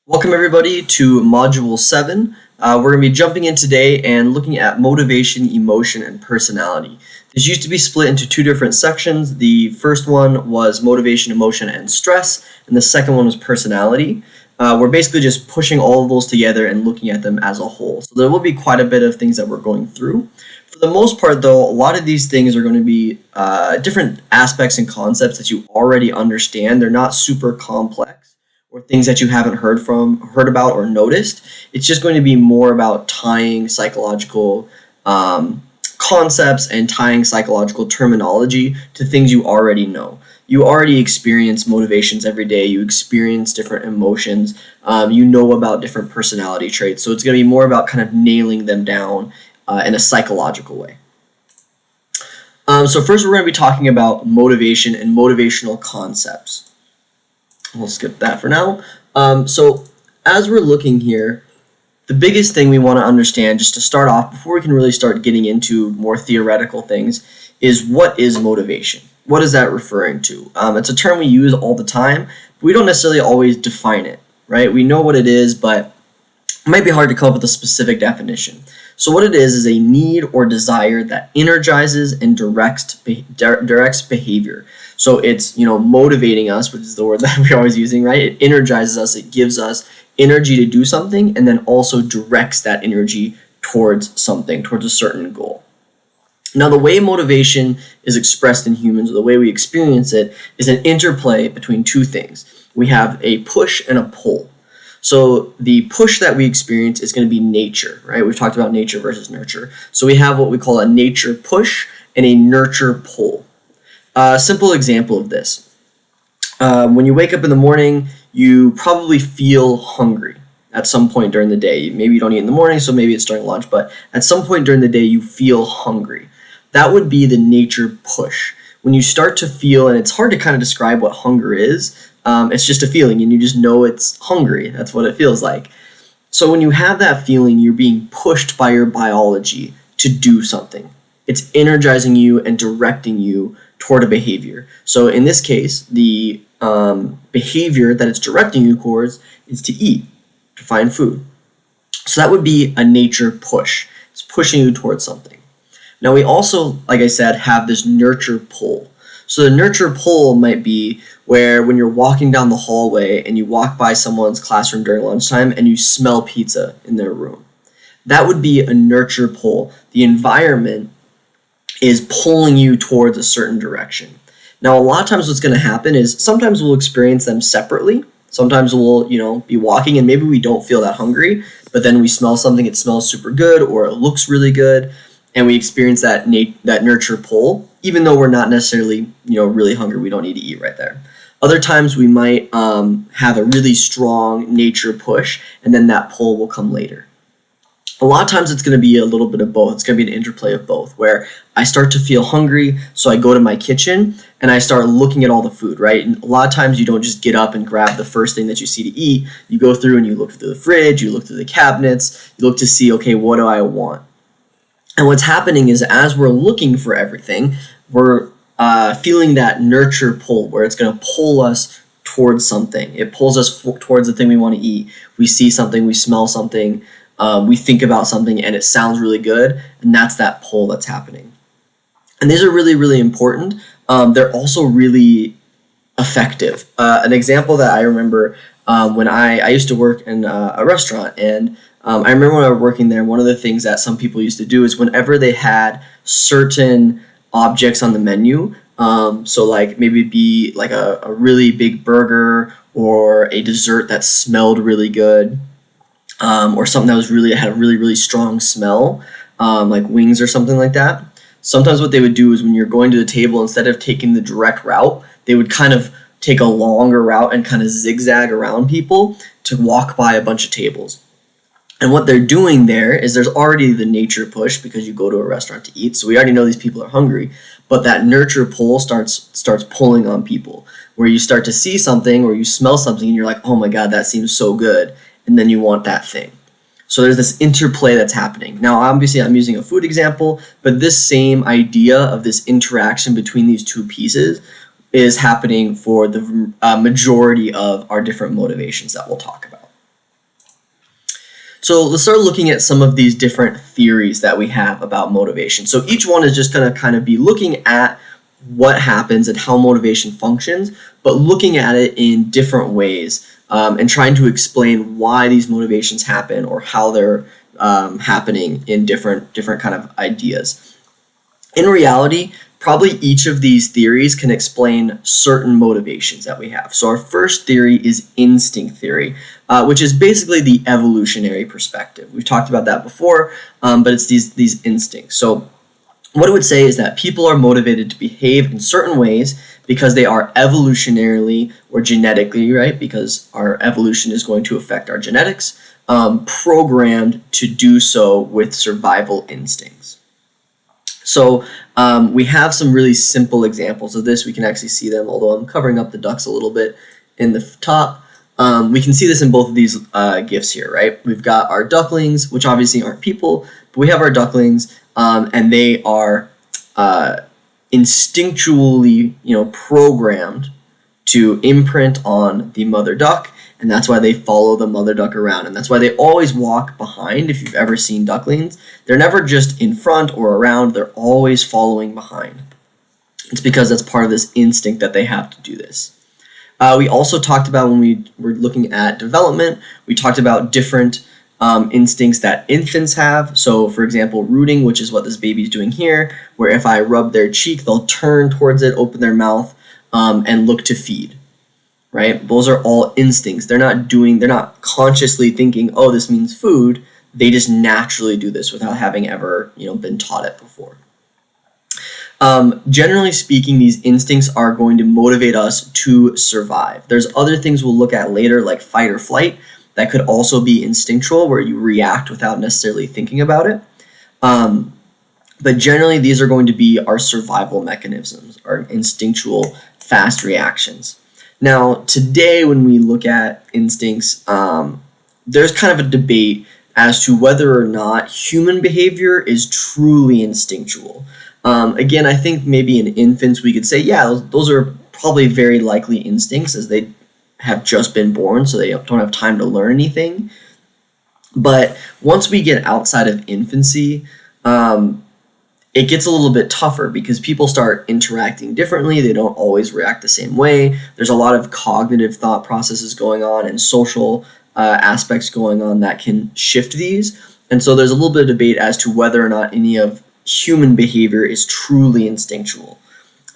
Welcome everybody to Module 7. We're going to be jumping in today and looking at motivation, emotion, and personality. This used to be split into two different sections. The first one was motivation, emotion, and stress, and the second one was personality. We're basically just pushing all of those together and looking at them as a whole. So there will be quite a bit of things that we're going through. For the most part, though, a lot of these things are going to be different aspects and concepts that you already understand. They're not super complex or things that you haven't heard about or noticed. It's just going to be more about tying psychological concepts and tying psychological terminology to things you already know. You already experience motivations every day. You experience different emotions. You know about different personality traits. So it's going to be more about kind of nailing them down in a psychological way. So first we're going to be talking about motivation and motivational concepts. We'll skip that for now. So as we're looking here, the biggest thing we want to understand, just to start off, before we can really start getting into more theoretical things, is what is motivation? What is that referring to? It's a term we use all the time, but we don't necessarily always define it, right? We know what it is, but it might be hard to come up with a specific definition. So what it is a need or desire that energizes and directs behavior. So it's, motivating us, which is the word that we're always using, right? It energizes us, it gives us energy to do something, and then also directs that energy towards something, towards a certain goal. Now, the way motivation is expressed in humans, or the way we experience it, is an interplay between two things. We have a push and a pull. So the push that we experience is going to be nature, right? We've talked about nature versus nurture. So we have what we call a nature push and a nurture pull. A simple example of this. When you wake up in the morning, you probably feel hungry at some point during the day. Maybe you don't eat in the morning, so maybe it's during lunch, but at some point during the day, you feel hungry. That would be the nature push. When you start to feel, and it's hard to kind of describe what hunger is, it's just a feeling, and you just know it's hungry. That's what it feels like. So when you have that feeling, you're being pushed by your biology to do something. It's energizing you and directing you toward a behavior. So in this case, the behavior that it's directing you towards is to eat, to find food. So that would be a nature push. It's pushing you towards something. Now we also, like I said, have this nurture pull. So the nurture pull might be where when you're walking down the hallway and you walk by someone's classroom during lunchtime and you smell pizza in their room. That would be a nurture pull. The environment is pulling you towards a certain direction. Now, a lot of times what's going to happen is sometimes we'll experience them separately. Sometimes we'll, be walking and maybe we don't feel that hungry, but then we smell something, it smells super good or it looks really good, and we experience that nurture pull, even though we're not necessarily, really hungry. We don't need to eat right there. Other times we might have a really strong nature push, and then that pull will come later. A lot of times it's going to be a little bit of both. It's going to be an interplay of both, where I start to feel hungry, so I go to my kitchen and I start looking at all the food, right? And a lot of times you don't just get up and grab the first thing that you see to eat. You go through and you look through the fridge, you look through the cabinets, you look to see, okay, what do I want? And what's happening is as we're looking for everything, we're feeling that nurture pull, where it's going to pull us towards something. It pulls us towards the thing we want to eat. We see something, we smell something, we think about something, and it sounds really good, and that's that pull that's happening. And these are really, really important. They're also really effective. An example that I remember when I used to work in a restaurant, and I remember when I was working there, one of the things that some people used to do is whenever they had certain objects on the menu, so like maybe it'd be like a really big burger or a dessert that smelled really good, or something that had a really, really strong smell, like wings or something like that. Sometimes what they would do is when you're going to the table, instead of taking the direct route, they would kind of take a longer route and kind of zigzag around people to walk by a bunch of tables. And what they're doing there is there's already the nature push because you go to a restaurant to eat. So we already know these people are hungry, but that nurture pull starts pulling on people, where you start to see something or you smell something and you're like, oh my God, that seems so good. And then you want that thing. So there's this interplay that's happening. Now, obviously, I'm using a food example, but this same idea of this interaction between these two pieces is happening for the majority of our different motivations that we'll talk about. So let's start looking at some of these different theories that we have about motivation. So each one is just going to kind of be looking at what happens and how motivation functions, but looking at it in different ways and trying to explain why these motivations happen or how they're happening in different kind of ideas. In reality, probably each of these theories can explain certain motivations that we have. So our first theory is instinct theory, which is basically the evolutionary perspective. We've talked about that before, but it's these instincts. So what it would say is that people are motivated to behave in certain ways because they are evolutionarily or genetically, right? Because our evolution is going to affect our genetics, programmed to do so with survival instincts. So we have some really simple examples of this. We can actually see them, although I'm covering up the ducks a little bit in the top. We can see this in both of these GIFs here, right? We've got our ducklings, which obviously aren't people, but we have our ducklings, and they are instinctually, programmed to imprint on the mother duck, and that's why they follow the mother duck around, and that's why they always walk behind. If you've ever seen ducklings, they're never just in front or around, they're always following behind. It's because that's part of this instinct that they have to do this. We also talked about, when we were looking at development, we talked about different instincts that infants have. So for example, rooting, which is what this baby's doing here, where if I rub their cheek, they'll turn towards it, open their mouth, and look to feed. Right? Those are all instincts. They're not consciously thinking, oh, this means food. They just naturally do this without having ever, been taught it before. Generally speaking, these instincts are going to motivate us to survive. There's other things we'll look at later, like fight or flight, that could also be instinctual, where you react without necessarily thinking about it. But generally, these are going to be our survival mechanisms, our instinctual fast reactions. Now, today, when we look at instincts, there's kind of a debate as to whether or not human behavior is truly instinctual. Again, I think maybe in infants we could say, yeah, those are probably very likely instincts, as they have just been born, so they don't have time to learn anything. But once we get outside of infancy, it gets a little bit tougher because people start interacting differently. They don't always react the same way. There's a lot of cognitive thought processes going on and social aspects going on that can shift these. And so there's a little bit of debate as to whether or not any of human behavior is truly instinctual.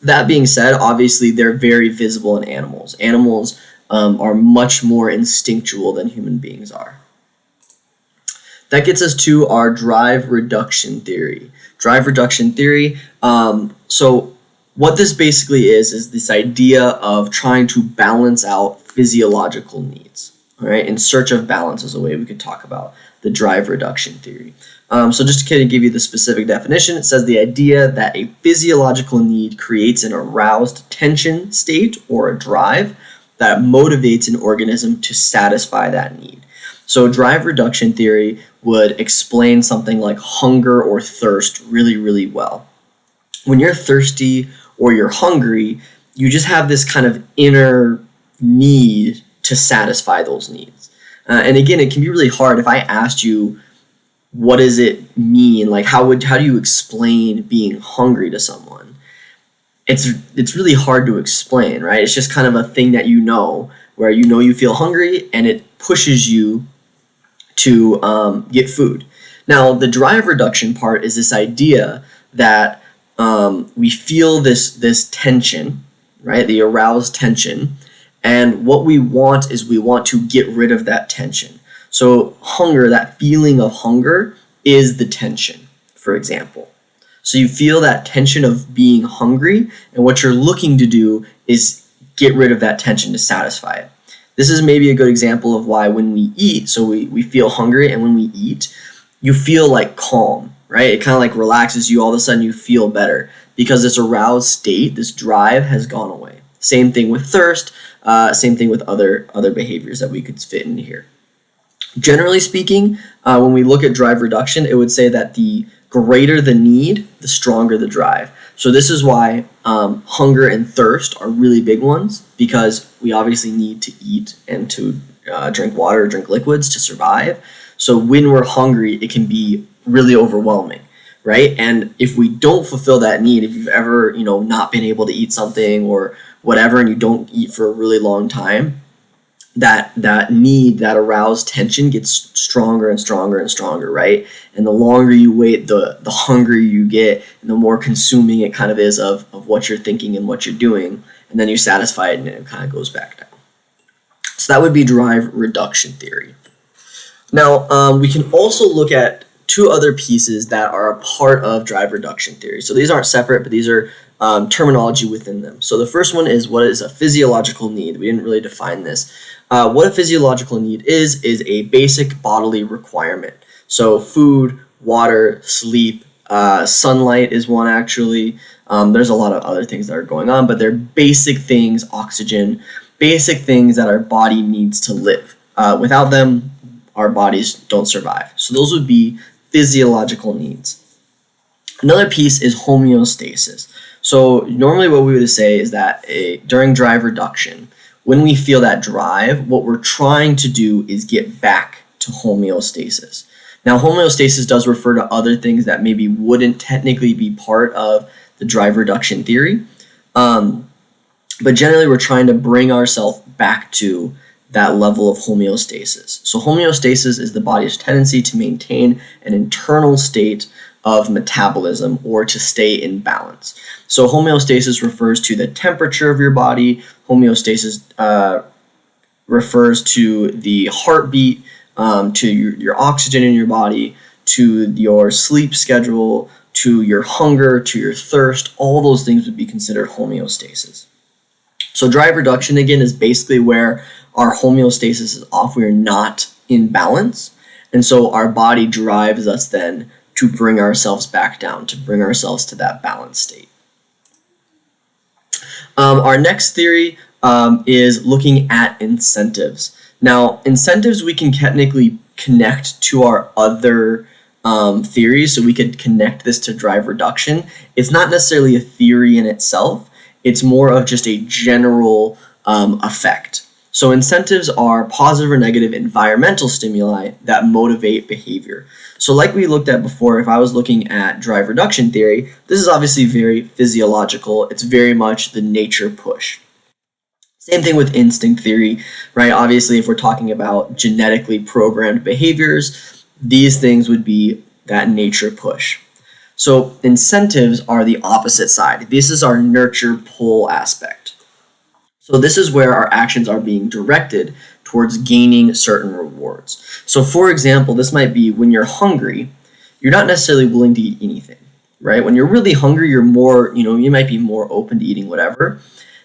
That being said, obviously they're very visible in animals. Animals are much more instinctual than human beings are. That gets us to our drive reduction theory. Drive reduction theory. So what this basically is this idea of trying to balance out physiological needs. All right, in search of balance is a way we could talk about the drive reduction theory. So just to kind of give you the specific definition, it says the idea that a physiological need creates an aroused tension state or a drive that motivates an organism to satisfy that need. So drive reduction theory would explain something like hunger or thirst really, really well. When you're thirsty or you're hungry, you just have this kind of inner need to satisfy those needs. And again, it can be really hard if I asked you, what does it mean? Like, how do you explain being hungry to someone? It's really hard to explain, right? It's just kind of a thing that where you feel hungry and it pushes you to get food. Now, the drive reduction part is this idea that we feel this tension, right? The aroused tension. And what we want is we want to get rid of that tension. So hunger, that feeling of hunger, is the tension, for example. So you feel that tension of being hungry, and what you're looking to do is get rid of that tension to satisfy it. This is maybe a good example of why when we eat, so we feel hungry, and when we eat, you feel like calm, right? It kind of like relaxes you. All of a sudden you feel better because this aroused state, this drive, has gone away. Same thing with thirst, same thing with other behaviors that we could fit in here. Generally speaking, when we look at drive reduction, it would say that the greater the need, the stronger the drive. So this is why hunger and thirst are really big ones, because we obviously need to eat and to drink water or drink liquids to survive. So when we're hungry, it can be really overwhelming, right? And if we don't fulfill that need, if you've ever, not been able to eat something or whatever, and you don't eat for a really long time, that need, that aroused tension gets stronger and stronger and stronger, right? And the longer you wait, the hungrier you get, and the more consuming it kind of is of what you're thinking and what you're doing. And then you satisfy it and it kind of goes back down. So that would be drive reduction theory. Now, we can also look at two other pieces that are a part of drive reduction theory. So these aren't separate, but these are terminology within them. So the first one is, what is a physiological need? We didn't really define this. What a physiological need is a basic bodily requirement. So food, water, sleep, sunlight is one actually. There's a lot of other things that are going on, but they're basic things, oxygen, basic things that our body needs to live. Without them, our bodies don't survive. So those would be physiological needs. Another piece is homeostasis. So normally what we would say is that during drive reduction, when we feel that drive, what we're trying to do is get back to homeostasis. Now, homeostasis does refer to other things that maybe wouldn't technically be part of the drive reduction theory. But generally, we're trying to bring ourselves back to that level of homeostasis. So homeostasis is the body's tendency to maintain an internal state of metabolism or to stay in balance. So homeostasis refers to the temperature of your body. Homeostasis refers to the heartbeat, to your oxygen in your body, to your sleep schedule, to your hunger, to your thirst. All those things would be considered homeostasis. So drive reduction, again, is basically where our homeostasis is off. We are not in balance. And so our body drives us then to bring ourselves back down, to bring ourselves to that balanced state. Our next theory is looking at incentives. Now, incentives we can technically connect to our other theories, so we could connect this to drive reduction. It's not necessarily a theory in itself. It's more of just a general effect. So incentives are positive or negative environmental stimuli that motivate behavior. So like we looked at before, if I was looking at drive reduction theory, this is obviously very physiological. It's very much the nature push. Same thing with instinct theory, right? Obviously, if we're talking about genetically programmed behaviors, these things would be that nature push. So incentives are the opposite side. This is our nurture pull aspect. So this is where our actions are being directed towards gaining certain rewards. So for example, this might be when you're hungry, you're not necessarily willing to eat anything, right? When you're really hungry, you're more, you might be more open to eating whatever.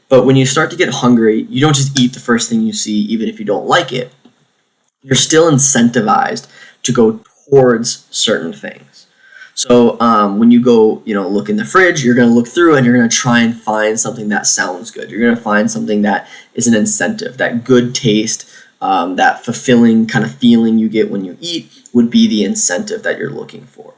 But when you start to get hungry, you don't just eat the first thing you see, even if you don't like it. You're still incentivized to go towards certain things. So when you go, look in the fridge, you're going to look through and you're going to try and find something that sounds good. You're going to find something that is an incentive, that good taste, that fulfilling kind of feeling you get when you eat would be the incentive that you're looking for.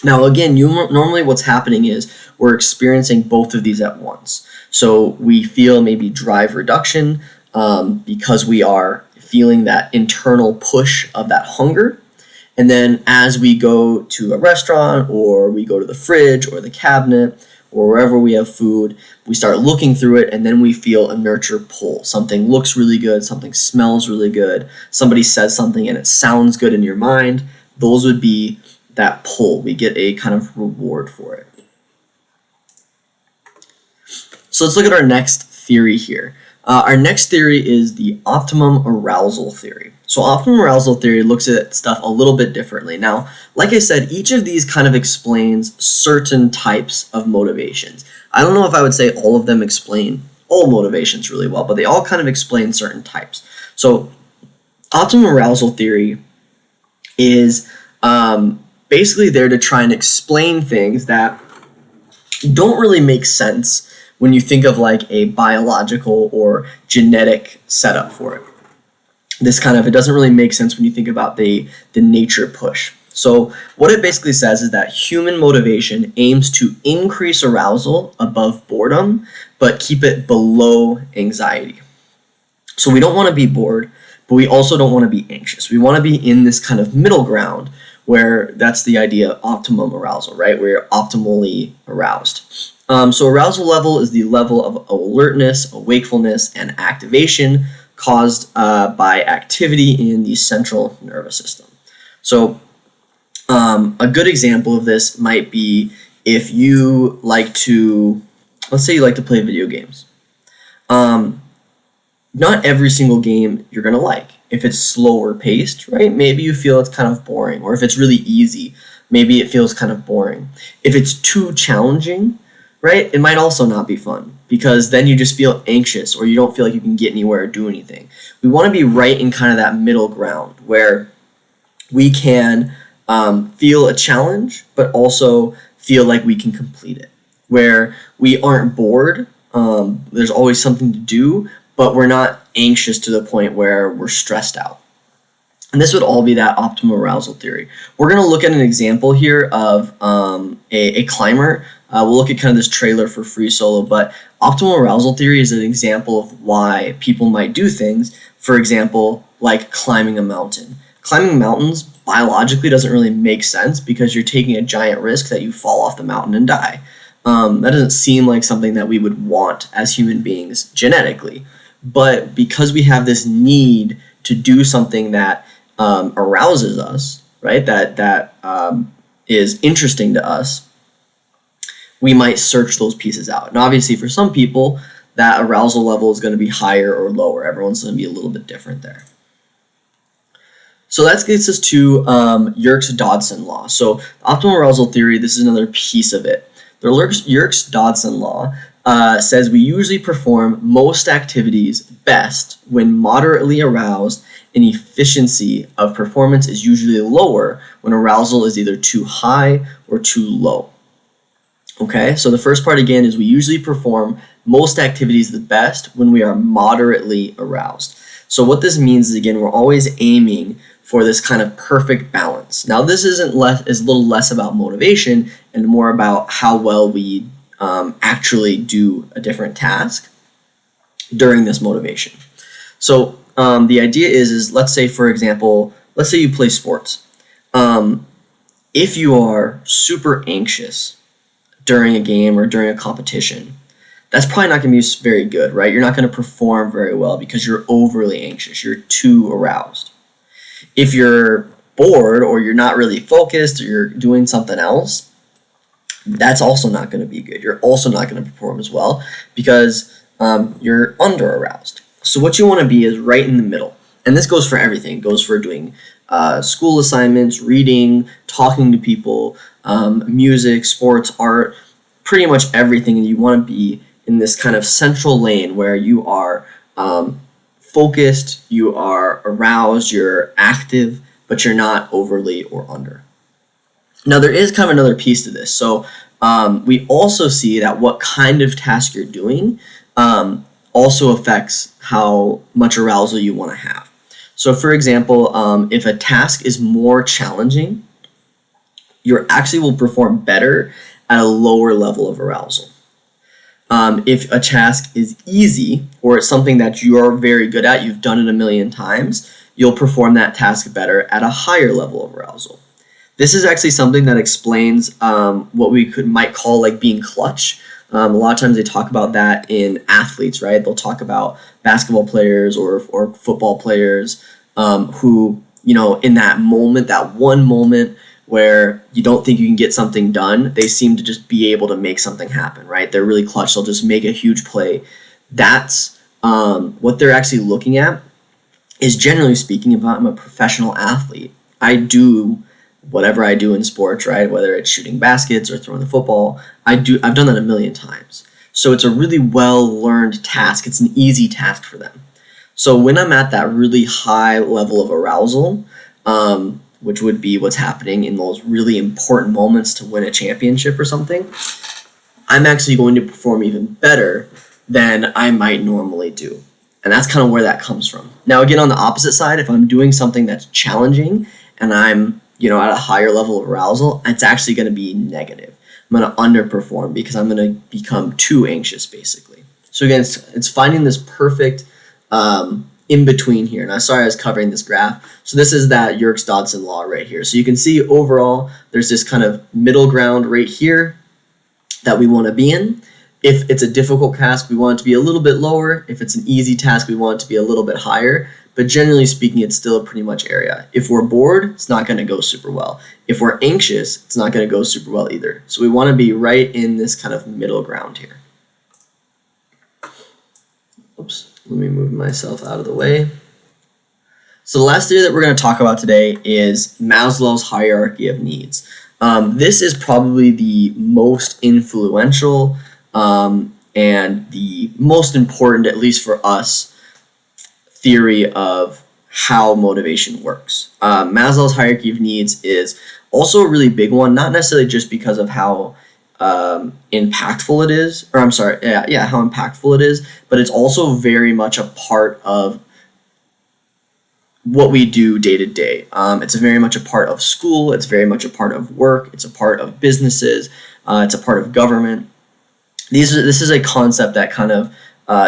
Now, again, normally what's happening is we're experiencing both of these at once. So we feel maybe drive reduction because we are feeling that internal push of that hunger. And then as we go to a restaurant or we go to the fridge or the cabinet or wherever we have food, we start looking through it and then we feel a nurture pull. Something looks really good, something smells really good, somebody says something and it sounds good in your mind. Those would be that pull. We get a kind of reward for it. So let's look at our next theory here. Our next theory is the optimum arousal theory. So optimum arousal theory looks at stuff a little bit differently. Now, like I said, each of these kind of explains certain types of motivations. I don't know if I would say all of them explain all motivations really well, but they all kind of explain certain types. So optimum arousal theory is basically there to try and explain things that don't really make sense when you think of like a biological or genetic setup for it. It doesn't really make sense when you think about the nature push. So what it basically says is that human motivation aims to increase arousal above boredom, but keep it below anxiety. So we don't want to be bored, but we also don't want to be anxious. We want to be in this kind of middle ground where that's the idea of optimum arousal, right? Where you're optimally aroused. So arousal level is the level of alertness, wakefulness, and activation caused by activity in the central nervous system. So a good example of this might be if you like to, let's say you like to play video games. Not every single game you're going to like. If it's slower paced, right, maybe you feel it's kind of boring. Or if it's really easy, maybe it feels kind of boring. If it's too challenging, right, it might also not be fun because then you just feel anxious or you don't feel like you can get anywhere or do anything. We want to be right in kind of that middle ground where we can feel a challenge but also feel like we can complete it, where we aren't bored, there's always something to do, but we're not anxious to the point where we're stressed out. And this would all be that optimal arousal theory. We're going to look at an example here of a climber. We'll look at kind of this trailer for free solo, but optimal arousal theory is an example of why people might do things, for example, like climbing a mountain. Climbing mountains biologically doesn't really make sense because you're taking a giant risk that you fall off the mountain and die. That doesn't seem like something that we would want as human beings genetically. But because we have this need to do something that arouses us, right, that is interesting to us, we might search those pieces out. And obviously for some people, that arousal level is going to be higher or lower. Everyone's going to be a little bit different there. So that gets us to Yerkes-Dodson law. So optimal arousal theory, this is another piece of it. The Yerkes-Dodson law says we usually perform most activities best when moderately aroused, and efficiency of performance is usually lower when arousal is either too high or too low. Okay, so the first part again is we usually perform most activities the best when we are moderately aroused. So what this means is, again, we're always aiming for this kind of perfect balance. Now this is a little less about motivation and more about how well we actually do a different task during this motivation. So the idea is let's say, for example, let's say you play sports. If you are super anxious during a game or during a competition, that's probably not going to be very good, right? You're not going to perform very well because you're overly anxious. You're too aroused. If you're bored or you're not really focused or you're doing something else, that's also not going to be good. You're also not going to perform as well because you're under aroused. So what you want to be is right in the middle. And this goes for everything. It goes for doing school assignments, reading, talking to people, music, sports, art, pretty much everything. And you want to be in this kind of central lane where you are focused, you are aroused, you're active, but you're not overly or under. Now there is kind of another piece to this. So we also see that what kind of task you're doing also affects how much arousal you want to have. So for example, if a task is more challenging, you actually will perform better at a lower level of arousal. If a task is easy or it's something that you are very good at, you've done it a million times, you'll perform that task better at a higher level of arousal. This is actually something that explains what we might call like being clutch. A lot of times they talk about that in athletes, right? They'll talk about basketball players or football players who, in that moment, that one moment where you don't think you can get something done, they seem to just be able to make something happen, right? They're really clutch. They'll just make a huge play. That's what they're actually looking at is, generally speaking, about I'm a professional athlete. I do whatever I do in sports, right? Whether it's shooting baskets or throwing the football, I've done that a million times. So it's a really well-learned task. It's an easy task for them. So when I'm at that really high level of arousal, which would be what's happening in those really important moments to win a championship or something, I'm actually going to perform even better than I might normally do. And that's kind of where that comes from. Now, again, on the opposite side, if I'm doing something that's challenging and I'm at a higher level of arousal, it's actually going to be negative. I'm going to underperform because I'm going to become too anxious, basically. So again, it's finding this perfect in between here. And I'm sorry I was covering this graph. So this is that Yerkes-Dodson law right here. So you can see overall there's this kind of middle ground right here that we want to be in. If it's a difficult task, we want it to be a little bit lower. If it's an easy task, we want it to be a little bit higher. But generally speaking, it's still a pretty much area. If we're bored, it's not going to go super well. If we're anxious, it's not going to go super well either. So we want to be right in this kind of middle ground here. Oops, let me move myself out of the way. So the last theory that we're going to talk about today is Maslow's hierarchy of needs. This is probably the most influential and the most important, at least for us, theory of how motivation works. Maslow's hierarchy of needs is also a really big one, not necessarily just because of how impactful it is, or I'm sorry, how impactful it is, but it's also very much a part of what we do day to day. It's very much a part of school, it's very much a part of work, it's a part of businesses, it's a part of government. This is a concept that kind of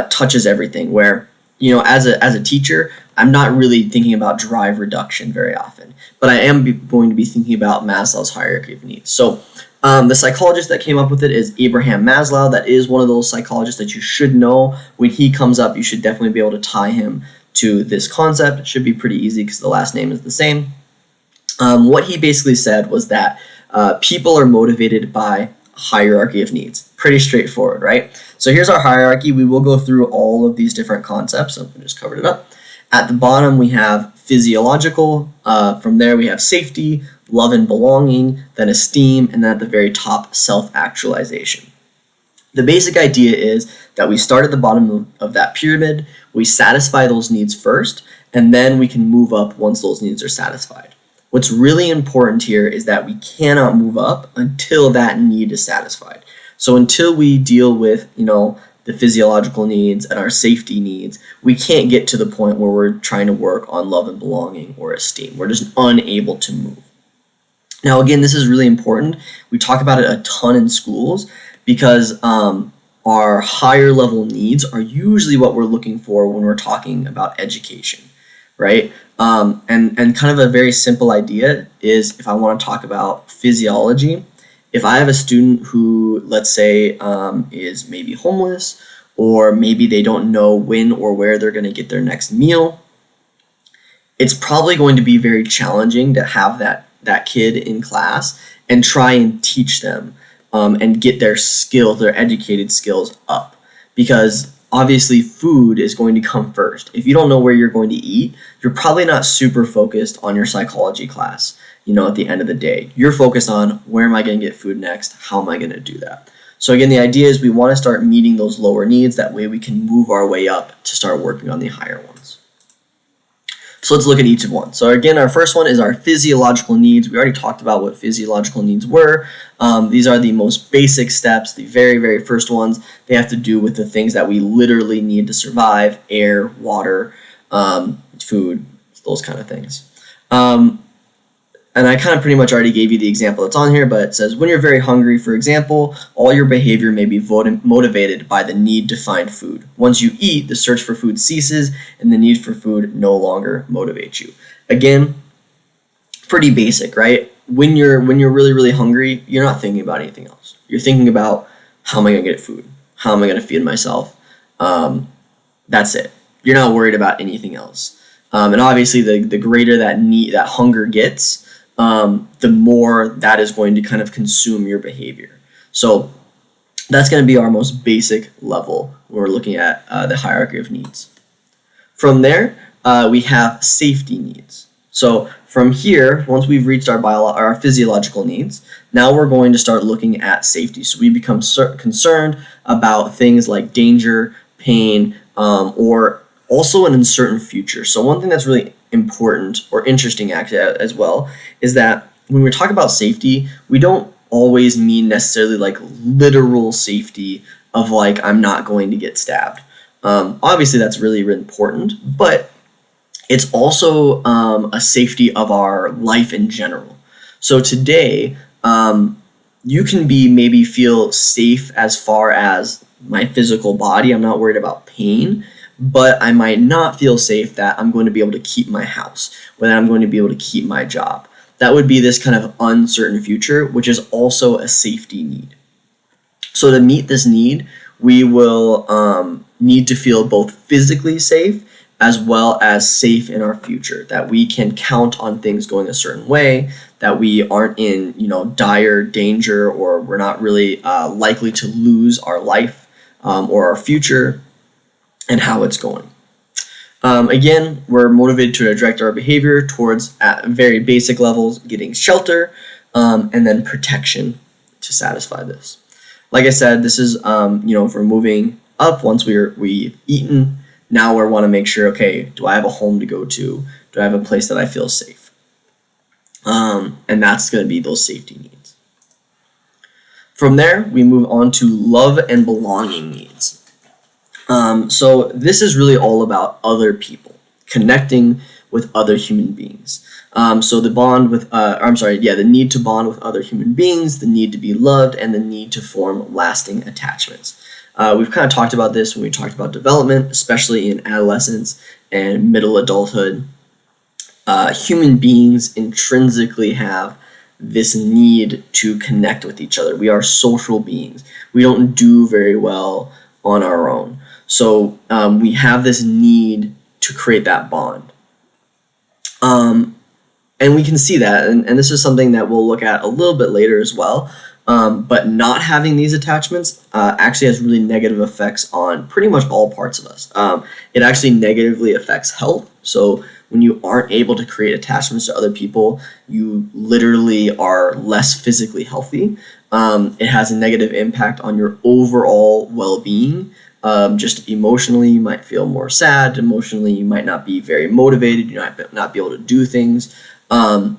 touches everything, where, you know, as a teacher, I'm not really thinking about drive reduction very often, but I am going to be thinking about Maslow's hierarchy of needs. So the psychologist that came up with it is Abraham Maslow. That is one of those psychologists that you should know. When he comes up, you should definitely be able to tie him to this concept. It should be pretty easy because the last name is the same. What he basically said was that people are motivated by hierarchy of needs. Pretty straightforward, right? So here's our hierarchy. We will go through all of these different concepts. So I just covered it up. At the bottom, we have physiological. From there, we have safety, love and belonging, then esteem, and then at the very top, self-actualization. The basic idea is that we start at the bottom of that pyramid, we satisfy those needs first, and then we can move up once those needs are satisfied. What's really important here is that we cannot move up until that need is satisfied. So until we deal with, you know, the physiological needs and our safety needs, we can't get to the point where we're trying to work on love and belonging or esteem. We're just unable to move. Now, again, this is really important. We talk about it a ton in schools because our higher level needs are usually what we're looking for when we're talking about education, right? And kind of a very simple idea is, if I want to talk about physiology, if I have a student who, let's say, is maybe homeless, or maybe they don't know when or where they're going to get their next meal, it's probably going to be very challenging to have that kid in class and try and teach them and get their skills, their educated skills up. Because obviously food is going to come first. If you don't know where you're going to eat, you're probably not super focused on your psychology class. You know, at the end of the day, you're focused on, where am I going to get food next? How am I going to do that? So again, the idea is we want to start meeting those lower needs. That way we can move our way up to start working on the higher ones. So let's look at each of one. So again, our first one is our physiological needs. We already talked about what physiological needs were. These are the most basic steps, the very, very first ones. They have to do with the things that we literally need to survive: air, water, food, those kind of things. And I kind of pretty much already gave you the example that's on here, but it says, when you're very hungry, for example, all your behavior may be motivated by the need to find food. Once you eat, the search for food ceases, and the need for food no longer motivates you. Again, pretty basic, right? When you're really, really hungry, you're not thinking about anything else. You're thinking about, how am I going to get food? How am I going to feed myself? That's it. You're not worried about anything else. And obviously, the greater that hunger gets, the more that is going to kind of consume your behavior. So that's going to be our most basic level when we're looking at the hierarchy of needs. From there, we have safety needs. So from here, once we've reached our physiological needs, now we're going to start looking at safety. So we become concerned about things like danger, pain, or also an uncertain future. So one thing that's really important or interesting actually as well is that when we talk about safety, we don't always mean necessarily like literal safety of like, I'm not going to get stabbed. Obviously that's really, really important, but it's also a safety of our life in general. So today, you can feel safe as far as my physical body. I'm not worried about pain. but I might not feel safe that I'm going to be able to keep my house, or that I'm going to be able to keep my job. That would be this kind of uncertain future, which is also a safety need. So to meet this need, we will need to feel both physically safe as well as safe in our future, that we can count on things going a certain way, that we aren't in dire danger, or we're not really likely to lose our life or our future and how it's going. Again, we're motivated to direct our behavior towards, at very basic levels, getting shelter and then protection to satisfy this. Like I said, this is, if we're moving up, once we've eaten, now we want to make sure, okay, do I have a home to go to? Do I have a place that I feel safe? And that's going to be those safety needs. From there, we move on to love and belonging needs. So this is really all about other people, connecting with other human beings. So the the need to bond with other human beings, the need to be loved, and the need to form lasting attachments. We've kind of talked about this when we talked about development, especially in adolescence and middle adulthood. Human beings intrinsically have this need to connect with each other. We are social beings. We don't do very well on our own. So we have this need to create that bond. And we can see that, and this is something that we'll look at a little bit later as well. But not having these attachments actually has really negative effects on pretty much all parts of us. It actually negatively affects health. So when you aren't able to create attachments to other people, you literally are less physically healthy. It has a negative impact on your overall well-being. Just emotionally, you might feel more sad. Emotionally, you might not be very motivated. You might not be able to do things. And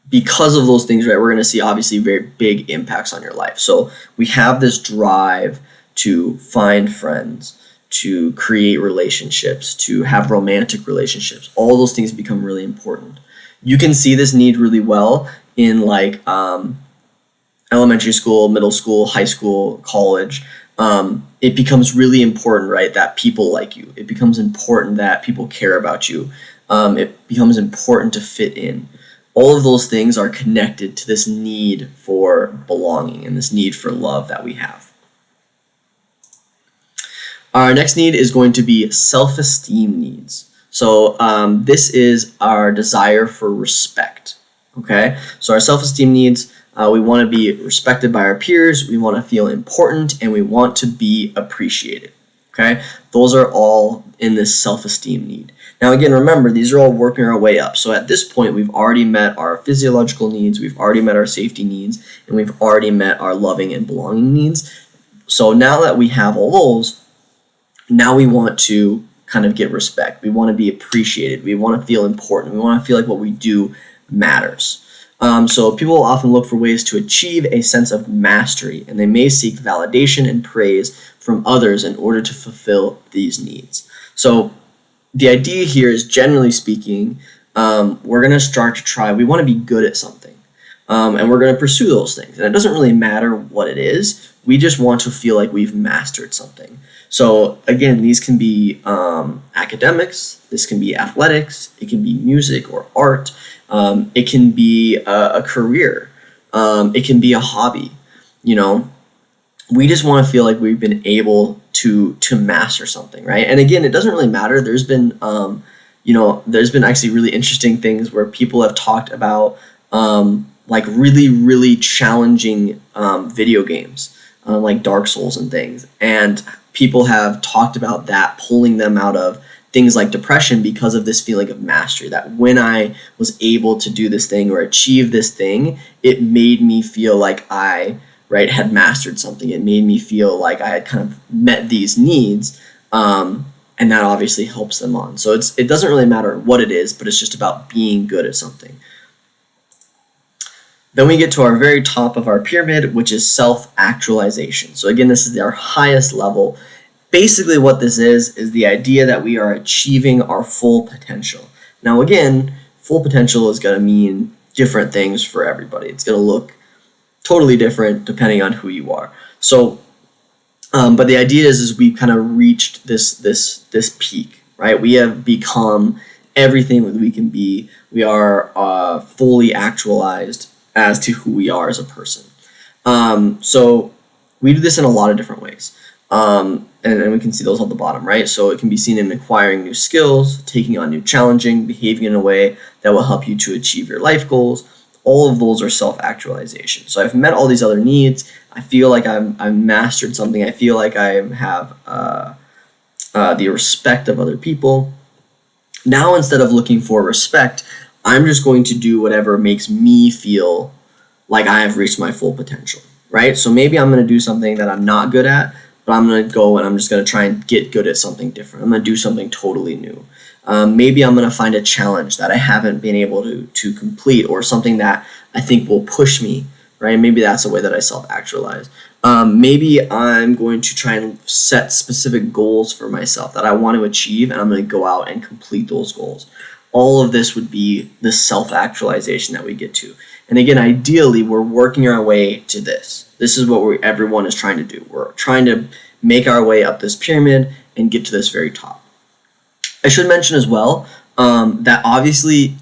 because of those things, right, we're going to see obviously very big impacts on your life. So we have this drive to find friends, to create relationships, to have romantic relationships. All those things become really important. You can see this need really well in elementary school, middle school, high school, college. It becomes really important, right, that people like you. It becomes important that people care about you. It becomes important to fit in. All of those things are connected to this need for belonging and this need for love that we have. Our next need is going to be self-esteem needs. So this is our desire for respect. Okay, so our self-esteem needs, we want to be respected by our peers, we want to feel important, and we want to be appreciated. Okay, those are all in this self-esteem need. Now again, remember, these are all working our way up. So at this point, we've already met our physiological needs, we've already met our safety needs, and we've already met our loving and belonging needs. So now that we have all those, now we want to kind of get respect. We want to be appreciated. We want to feel important. We want to feel like what we do matters. So people often look for ways to achieve a sense of mastery, and they may seek validation and praise from others in order to fulfill these needs. So the idea here is, generally speaking, we're going to start to try, we want to be good at something, and we're going to pursue those things. And it doesn't really matter what it is. We just want to feel like we've mastered something. So again, these can be academics, this can be athletics, it can be music or art, it can be a career, it can be a hobby. We just want to feel like we've been able to master something, right? And again, it doesn't really matter. There's been actually really interesting things where people have talked about really, really challenging video games, like Dark Souls and things, and people have talked about that pulling them out of things like depression because of this feeling of mastery, that when I was able to do this thing or achieve this thing, it made me feel like I had mastered something. It made me feel like I had kind of met these needs, and that obviously helps them on. So it doesn't really matter what it is, but it's just about being good at something. Then we get to our very top of our pyramid, which is self-actualization. So again, this is our highest level. Basically what this is the idea that we are achieving our full potential. Now again, full potential is going to mean different things for everybody. It's going to look totally different depending on who you are. So But the idea is we kind of reached this peak, right? We have become everything that we can be. We are fully actualized as to who we are as a person. So we do this in a lot of different ways. And we can see those on the bottom, right? So it can be seen in acquiring new skills, taking on new challenging, behaving in a way that will help you to achieve your life goals. All of those are self-actualization. So I've met all these other needs. I feel like I've mastered something. I feel like I have the respect of other people. Now, instead of looking for respect, I'm just going to do whatever makes me feel like I have reached my full potential, right? So maybe I'm going to do something that I'm not good at, but I'm going to go and I'm just going to try and get good at something different. I'm going to do something totally new. Maybe I'm going to find a challenge that I haven't been able to complete, or something that I think will push me, right? Maybe that's a way that I self-actualize. Maybe I'm going to try and set specific goals for myself that I want to achieve, and I'm going to go out and complete those goals. All of this would be the self-actualization that we get to. And again, ideally, we're working our way to this. This is what everyone is trying to do. We're trying to make our way up this pyramid and get to this very top. I should mention as well that obviously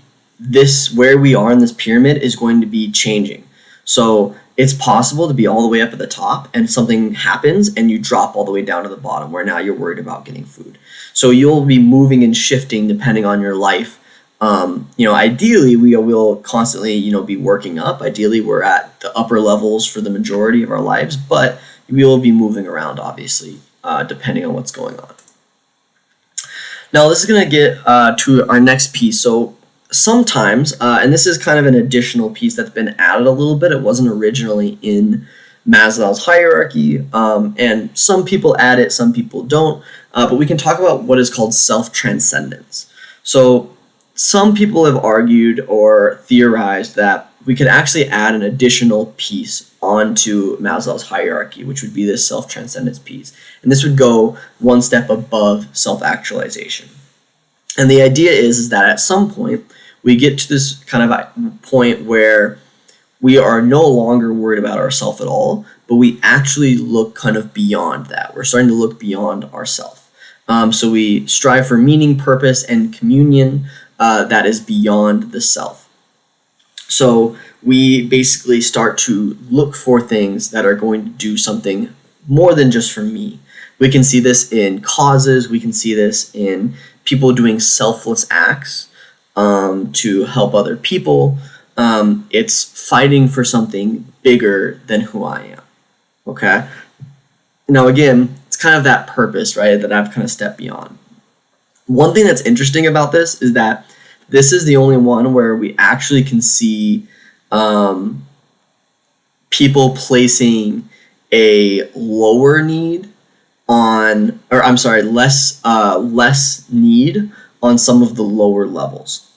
where we are in this pyramid is going to be changing. So it's possible to be all the way up at the top and something happens and you drop all the way down to the bottom where now you're worried about getting food. So you'll be moving and shifting depending on your life. Ideally, we will constantly, be working up. Ideally, we're at the upper levels for the majority of our lives, but we will be moving around, obviously, depending on what's going on. Now, this is going to get to our next piece. So sometimes, and this is kind of an additional piece that's been added a little bit. It wasn't originally in Maslow's hierarchy, and some people add it, some people don't. But we can talk about what is called self-transcendence. So some people have argued or theorized that we could actually add an additional piece onto Maslow's hierarchy, which would be this self-transcendence piece. And this would go one step above self-actualization. And the idea is that at some point, we get to this kind of point where we are no longer worried about ourselves at all, but we actually look kind of beyond that. We're starting to look beyond ourselves. So we strive for meaning, purpose, and communion that is beyond the self. So we basically start to look for things that are going to do something more than just for me. We can see this in causes. We can see this in people doing selfless acts to help other people. It's fighting for something bigger than who I am. Okay? Now, again, it's kind of that purpose, right, that I've kind of stepped beyond. One thing that's interesting about this is that this is the only one where we actually can see people placing a lower need on, or I'm sorry, less need on some of the lower levels.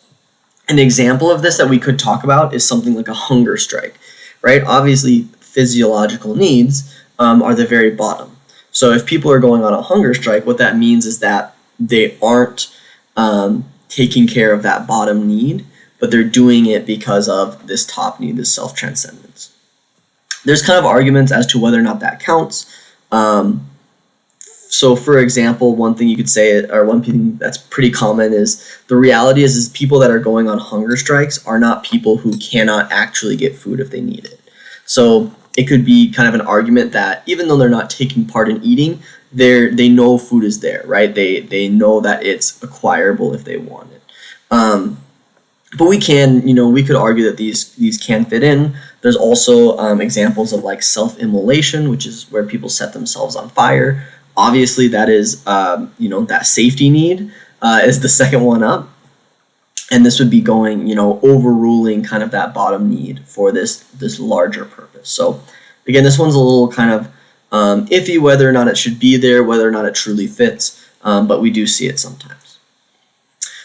An example of this that we could talk about is something like a hunger strike, right? Obviously, physiological needs are the very bottom. So if people are going on a hunger strike, what that means is that they aren't taking care of that bottom need, but they're doing it because of this top need, this self-transcendence. There's kind of arguments as to whether or not that counts. So for example, one thing you could say, or one thing that's pretty common, is the reality is people that are going on hunger strikes are not people who cannot actually get food if they need it. So it could be kind of an argument that even though they're not taking part in eating, they know food is there, right? They know that it's acquirable if they want it. But we could argue that these can fit in. There's also examples of like self-immolation, which is where people set themselves on fire. Obviously, that is, that safety need is the second one up. And this would be going, overruling kind of that bottom need for this larger purpose. So again, this one's a little kind of iffy whether or not it should be there, whether or not it truly fits, but we do see it sometimes.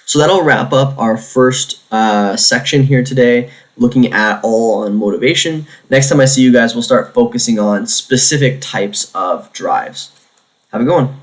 So that'll wrap up our first section here today, looking at all on motivation. Next time I see you guys, we'll start focusing on specific types of drives. Have a good one.